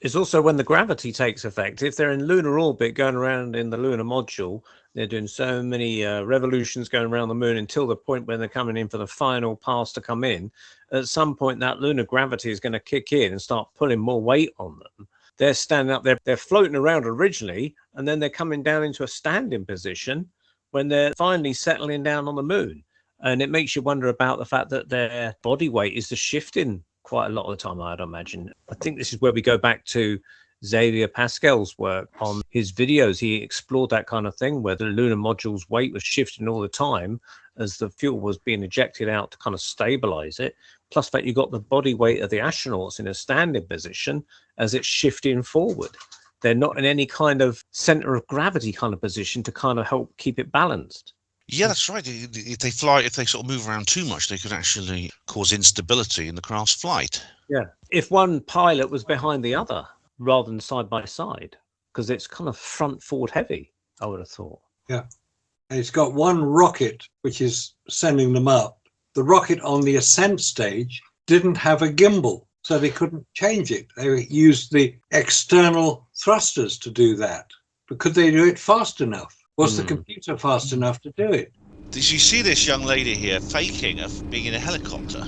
It's also when the gravity takes effect. If they're in lunar orbit going around in the lunar module, they're doing so many revolutions going around the moon until the point when they're coming in for the final pass to come in. At some point, that lunar gravity is going to kick in and start putting more weight on them. They're standing up, they're floating around originally, and then they're coming down into a standing position when they're finally settling down on the moon. And it makes you wonder about the fact that their body weight is just shifting quite a lot of the time, I'd imagine. I think this is where we go back to Xavier Pascal's work on his videos. He explored that kind of thing where the lunar module's weight was shifting all the time as the fuel was being ejected out to kind of stabilize it. Plus that you got the body weight of the astronauts in a standing position as it's shifting forward. They're not in any kind of center of gravity kind of position to kind of help keep it balanced. Yeah, that's right. If they fly, if they sort of move around too much, they could actually cause instability in the craft's flight. Yeah. If one pilot was behind the other rather than side by side, because it's kind of front forward heavy, I would have thought. Yeah. And it's got one rocket which is sending them up. The rocket on the ascent stage didn't have a gimbal, so they couldn't change it. They used the external thrusters to do that. But could they do it fast enough? Was the computer fast enough to do it? Did you see this young lady here faking of being in a helicopter?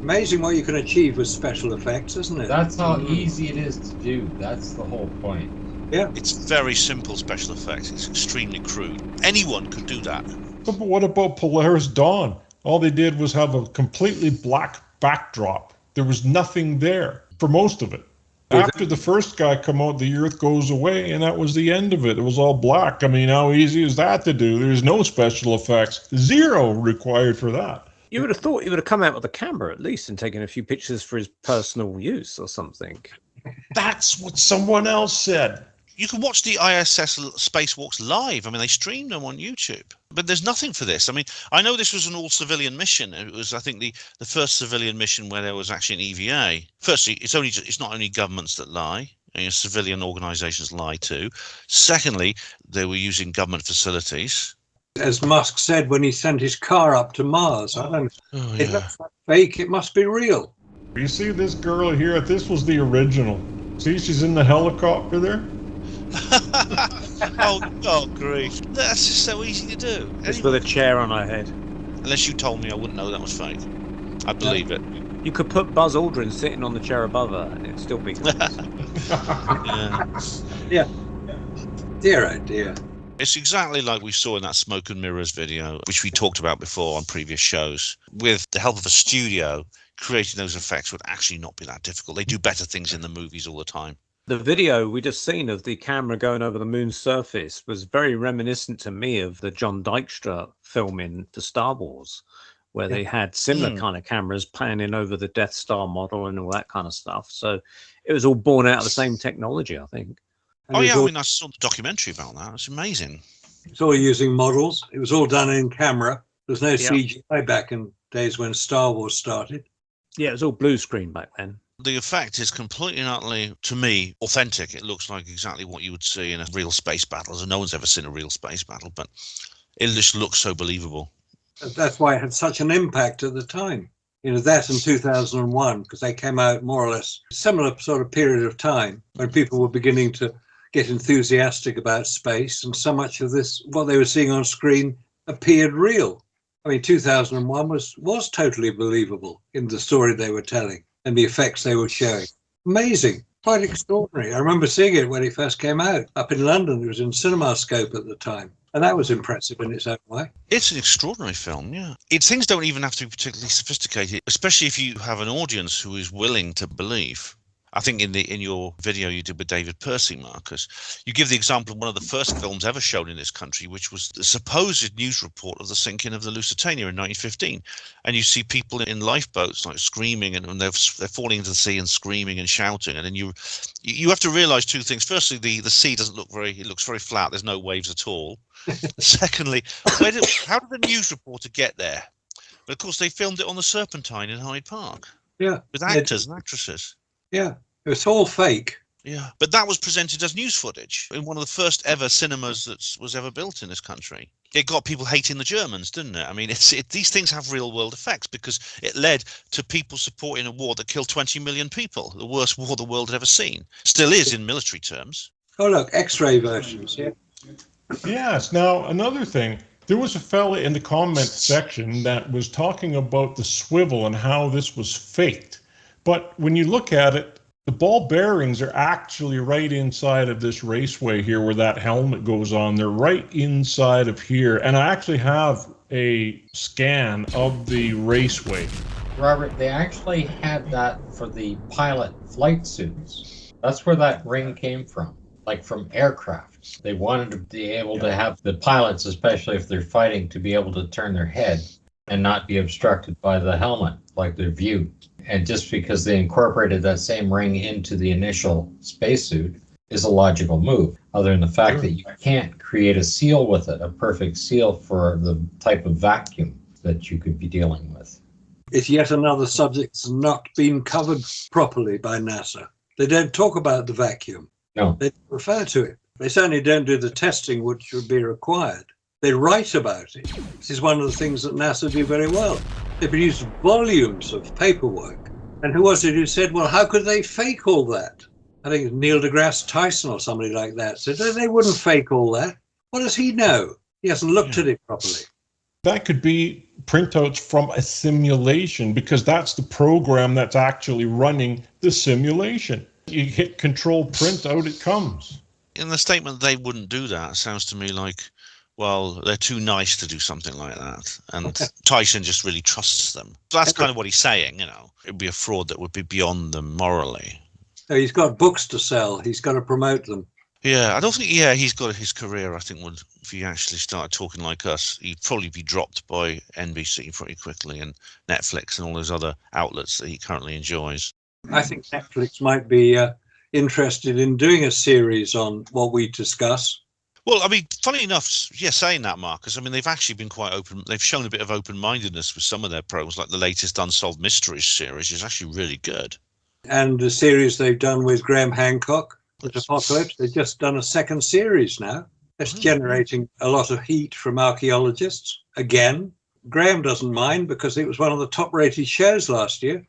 Amazing what you can achieve with special effects, isn't it? That's how easy it is to do. That's the whole point. Yeah. It's very simple special effects. It's extremely crude. Anyone could do that. But what about Polaris Dawn? All they did was have a completely black backdrop. There was nothing there for most of it. After the first guy come out, the Earth goes away, and that was the end of it. It was all black. I mean, how easy is that to do? There's no special effects. Zero required for that. You would have thought he would have come out with a camera at least and taken a few pictures for his personal use or something. That's what someone else said. You can watch the ISS spacewalks live. I mean, they stream them on YouTube. But there's nothing for this. I mean, I know this was an all-civilian mission. It was, I think, the first civilian mission where there was actually an EVA. Firstly, it's not only governments that lie. Civilian organisations lie too. Secondly, they were using government facilities. As Musk said when he sent his car up to Mars, it looks like fake. It must be real. You see this girl here? This was the original. See, she's in the helicopter there. oh grief. That's just so easy to do. Just with a chair on her head. Unless you told me, I wouldn't know that was fake. I'd believe it. You could put Buzz Aldrin sitting on the chair above her and it'd still be Yeah. Dear, oh dear. It's exactly like we saw in that Smoke and Mirrors video, which we talked about before on previous shows. With the help of a studio, creating those effects would actually not be that difficult. They do better things in the movies all the time. The video we just seen of the camera going over the moon's surface was very reminiscent to me of the John Dykstra filming for Star Wars, where they had similar kind of cameras panning over the Death Star model and all that kind of stuff. So it was all born out of the same technology, I think. And I mean, I saw the documentary about that. It's amazing. It's all using models. It was all done in camera. There was no CGI back in days when Star Wars started. Yeah, it was all blue screen back then. The effect is completely and utterly, to me, authentic. It looks like exactly what you would see in a real space battle. So no one's ever seen a real space battle, but it just looks so believable. That's why it had such an impact at the time. That in 2001, because they came out more or less similar sort of period of time when people were beginning to get enthusiastic about space, and so much of this, what they were seeing on screen, appeared real. I mean, 2001 was totally believable in the story they were telling and the effects they were showing. Amazing, quite extraordinary. I remember seeing it when it first came out up in London. It was in CinemaScope at the time. And that was impressive in its own way. It's an extraordinary film, yeah. Things don't even have to be particularly sophisticated, especially if you have an audience who is willing to believe. I think in your video you did with David Percy, Marcus, you give the example of one of the first films ever shown in this country, which was the supposed news report of the sinking of the Lusitania in 1915. And you see people in lifeboats like screaming and they're falling into the sea and screaming and shouting. And then you have to realize two things. Firstly, the sea doesn't look it looks very flat. There's no waves at all. Secondly, how did the news reporter get there? But of course, they filmed it on the Serpentine in Hyde Park. Yeah. With actors and actresses. Yeah, it was all fake. Yeah, but that was presented as news footage in one of the first ever cinemas that was ever built in this country. It got people hating the Germans, didn't it? I mean, these things have real world effects because it led to people supporting a war that killed 20 million people, the worst war the world had ever seen. Still is in military terms. Oh, look, X-ray versions, yeah. Yes. Now, another thing, there was a fella in the comment section that was talking about the swivel and how this was faked. But when you look at it, the ball bearings are actually right inside of this raceway here where that helmet goes on. They're right inside of here. And I actually have a scan of the raceway. Robert, they actually had that for the pilot flight suits. That's where that ring came from, like from aircraft. They wanted to be able to have the pilots, especially if they're fighting, to be able to turn their head and not be obstructed by the helmet, like their view. And just because they incorporated that same ring into the initial spacesuit is a logical move, other than the fact that you can't create a seal with it, a perfect seal for the type of vacuum that you could be dealing with. It's yet another subject that's not been covered properly by NASA. They don't talk about the vacuum. No. They refer to it. They certainly don't do the testing which would be required. They write about it. This is one of the things that NASA do very well. They produce volumes of paperwork. And who was it who said, well, how could they fake all that? I think it's Neil deGrasse Tyson or somebody like that said, they wouldn't fake all that. What does he know? He hasn't looked at it properly. That could be printouts from a simulation because that's the program that's actually running the simulation. You hit control print, out it comes. In the statement, they wouldn't do that. It sounds to me like, well, they're too nice to do something like that. And Tyson just really trusts them. So that's kind of what he's saying, you know. It would be a fraud that would be beyond them morally. So he's got books to sell. He's got to promote them. Yeah, I don't think, he's got his career, I think, would, if he actually started talking like us, he'd probably be dropped by NBC pretty quickly and Netflix and all those other outlets that he currently enjoys. I think Netflix might be interested in doing a series on what we discuss. Well, I mean, funny enough, saying that, Marcus, I mean, they've actually been quite open. They've shown a bit of open-mindedness with some of their programs, like the latest Unsolved Mysteries series is actually really good. And the series they've done with Graham Hancock, with Apocalypse, they've just done a second series now. It's generating a lot of heat from archaeologists. Again, Graham doesn't mind because it was one of the top-rated shows last year.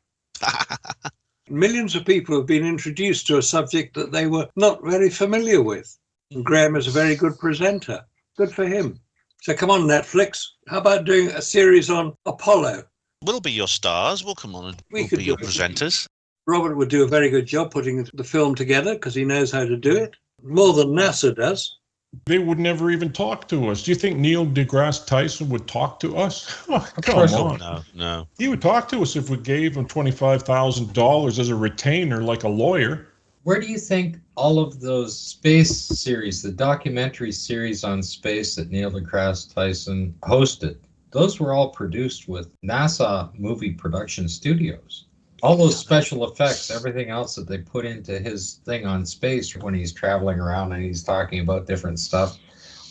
Millions of people have been introduced to a subject that they were not very familiar with. And Graham is a very good presenter. Good for him. So come on, Netflix. How about doing a series on Apollo? We'll be your stars. We'll come on and we'll be your presenters. Robert would do a very good job putting the film together because he knows how to do it. More than NASA does. They would never even talk to us. Do you think Neil deGrasse Tyson would talk to us? Oh, come on. No. He would talk to us if we gave him $25,000 as a retainer like a lawyer. Where do you think all of those space series, the documentary series on space that Neil deGrasse Tyson hosted, those were all produced with NASA movie production studios? All those special effects, everything else that they put into his thing on space when he's traveling around and he's talking about different stuff,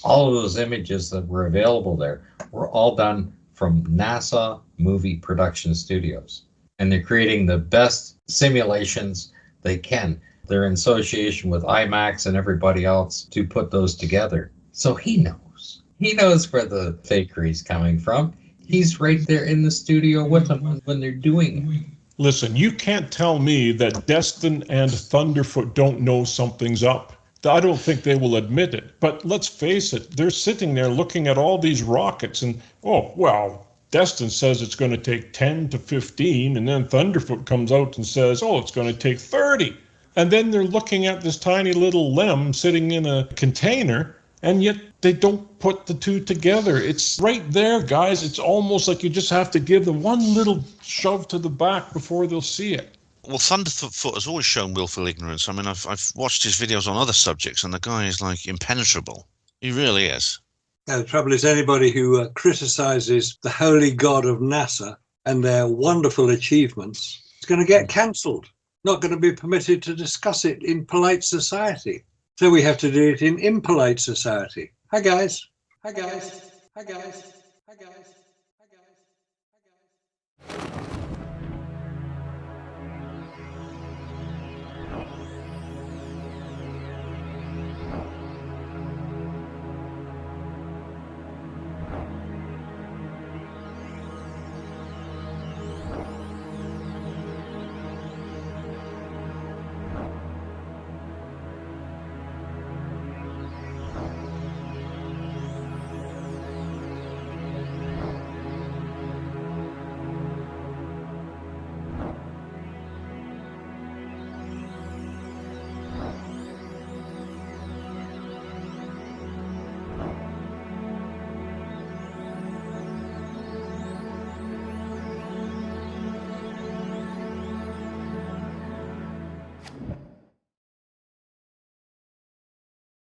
all of those images that were available there were all done from NASA movie production studios. And they're creating the best simulations they can. They're in association with IMAX and everybody else to put those together. So he knows. He knows where the fakery is coming from. He's right there in the studio with them when they're doing it. Listen, you can't tell me that Destin and Thunderfoot don't know something's up. I don't think they will admit it. But let's face it, they're sitting there looking at all these rockets and, Destin says it's going to take 10 to 15, and then Thunderfoot comes out and says, it's going to take 30. And then they're looking at this tiny little LEM sitting in a container, and yet they don't put the two together. It's right there, guys. It's almost like you just have to give them one little shove to the back before they'll see it. Well, Thunderfoot has always shown willful ignorance. I mean, I've watched his videos on other subjects, and the guy is like impenetrable. He really is. The trouble is anybody who criticizes the holy god of NASA and their wonderful achievements is going to get cancelled. Not going to be permitted to discuss it in polite society. So we have to do it in impolite society. Hi, guys. Hi, guys. Hi, guys. Hi, guys. Hi, guys. Hi, guys.